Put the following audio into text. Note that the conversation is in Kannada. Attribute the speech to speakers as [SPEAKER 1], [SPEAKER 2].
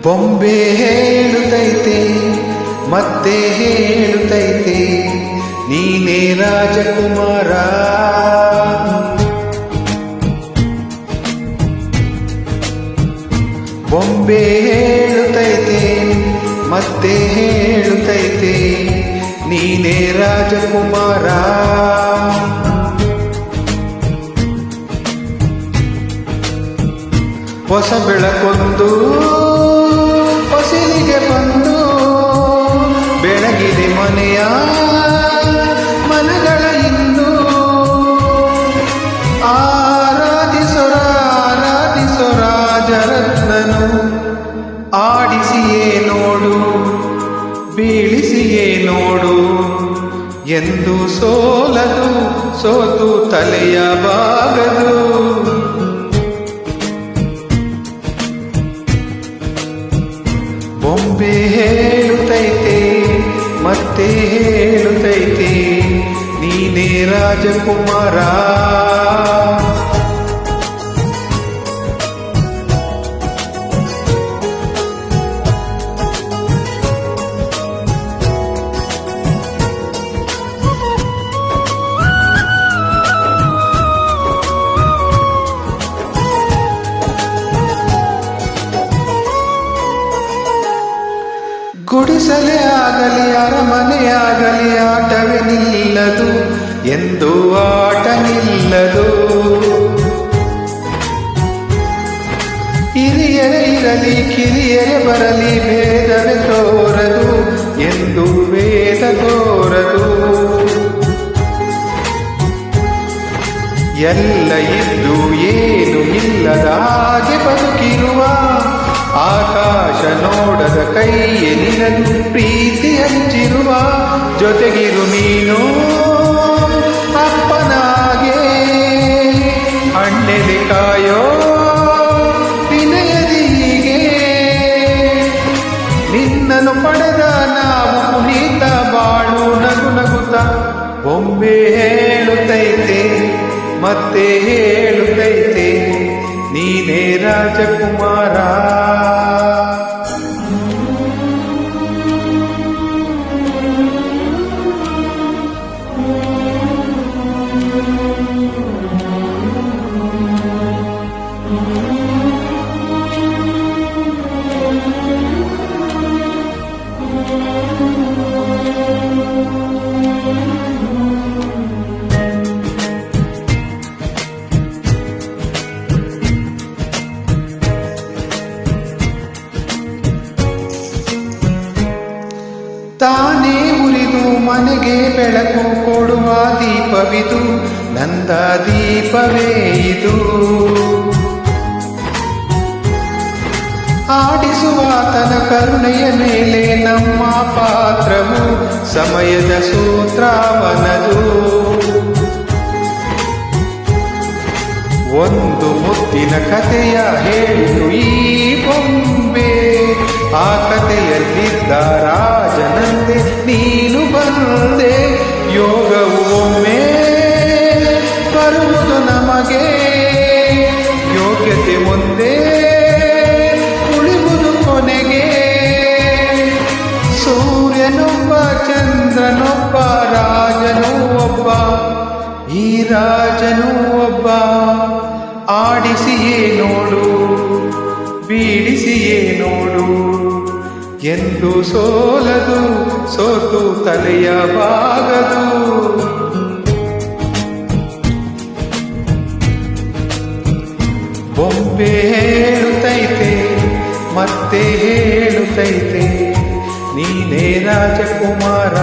[SPEAKER 1] ಬೊಂಬೆ ಹೇಳುತ್ತೈತೆ ಮತ್ತೆ ಹೇಳುತ್ತೈತೆ ನೀನೇ ರಾಜಕುಮಾರ. ಬೊಂಬೆ ಹೇಳುತ್ತೈತೆ ಮತ್ತೆ ಹೇಳುತ್ತೈತೆ ನೀನೇ ರಾಜಕುಮಾರ. ಹೊಸ ಬೆಳಕೊಂದು ಹೊಸಿಲಿಗೆ ಬಂದು ಬೆಳಗಿದೆ ಮನೆಯ ಮನಗಳ ಇಂದು. ಆರಾಧಿಸೊರ ರಾಜರತ್ನನು ಆಡಿಸಿಯೇ ನೋಡು ಬೀಳಿಸಿಯೇ ನೋಡು ಎಂದು ಸೋಲದು ಸೋತು ತಲೆಯ ಬಾಗದು. ಬೊಂಬೆ ಹೇಳುತ್ತೈತೆ ಮತ್ತೆ ಹೇಳುತ್ತೈತೆ ನೀನೇ ರಾಜಕುಮಾರ. ಗುಡಿಸಲೇ ಆಗಲಿ ಅರಮನೆಯಾಗಲಿ ಆಟವೇ ನಿಲ್ಲದು ಎಂದು ಆಟ ನಿಲ್ಲದು. ಹಿರಿಯರೇ ಇರಲಿ ಕಿರಿಯರೇ ಬರಲಿ ಭೇದವೇ ತೋರದು ಎಂದು ವೇದ ತೋರದು. ಎಲ್ಲ ಇದ್ದು ಏನು ಇಲ್ಲದ ಹಾಗೆ ಬದುಕಿರುವ ಆಕಾಶ ನೋಡದ ಕೈಯೇ ನಿನದು ಪ್ರೀತಿ ಹಂಚಿರುವ. ಜೊತೆಗಿರು ನೀನು ಅಪ್ಪನಾಗೆ ಅಣ್ಣೆಲಿ ಕಾಯೋ ವಿನಯದಿ ಹೀಗೆ. ನಿನ್ನನ್ನು ಪಡೆದ ನಾವು ಪುನೀತ ಬಾಳು ನಗು ನಗುತ್ತ. ಬೊಂಬೆ ಹೇಳುತ್ತೈತೆ ಮತ್ತೆ ಹೇಳುತ್ತೈತೆ ನೀನೇ ರಾಜಕುಮಾರ. ತಾನೇ ಉರಿದು ಮನೆಗೆ ಬೆಳಕು ಕೊಡುವ ದೀಪವಿದು ನಂದ ದೀಪವೇ ಇದು. ಆಡಿಸುವ ತನ ಕರುಣೆಯ ಮೇಲೆ ನಮ್ಮ ಪಾತ್ರವು ಸಮಯದ ಸೂತ್ರವನದು. ಒಂದು ಮುತ್ತಿನ ಕಥೆಯ ಹೇಳಿತು ಈ ಬೊಂಬೆ. ಆ ಕಥೆಯಲ್ಲಿದ್ದ ರಾಜನಂತೆ ನೀನು ಬಂದೆ. ಯೋಗವು ಒಮ್ಮೆ ಬರುವುದು ನಮಗೆ ಯೋಗ್ಯತೆ ಒಂದೇ ಉಳಿಯುವುದು ಕೊನೆಗೆ. ಸೂರ್ಯನೊಬ್ಬ ಚಂದ್ರನೊಬ್ಬ ರಾಜನೂ ಒಬ್ಬ ಈ ರಾಜನೂ ಒಬ್ಬ. ಆಡಿಸಿಯೇ ನೋಡು ಬೀಡಿಸಿಯೇ ನೋಡು ಎಂದು ಸೋಲದು ಸೋತು ತಲೆಯ ಬಾಗದು. ಬೊಂಬೆ ಹೇಳುತ್ತೈತೆ ಮತ್ತೆ ಹೇಳುತ್ತೈತೆ ನೀನೇ ರಾಜಕುಮಾರ.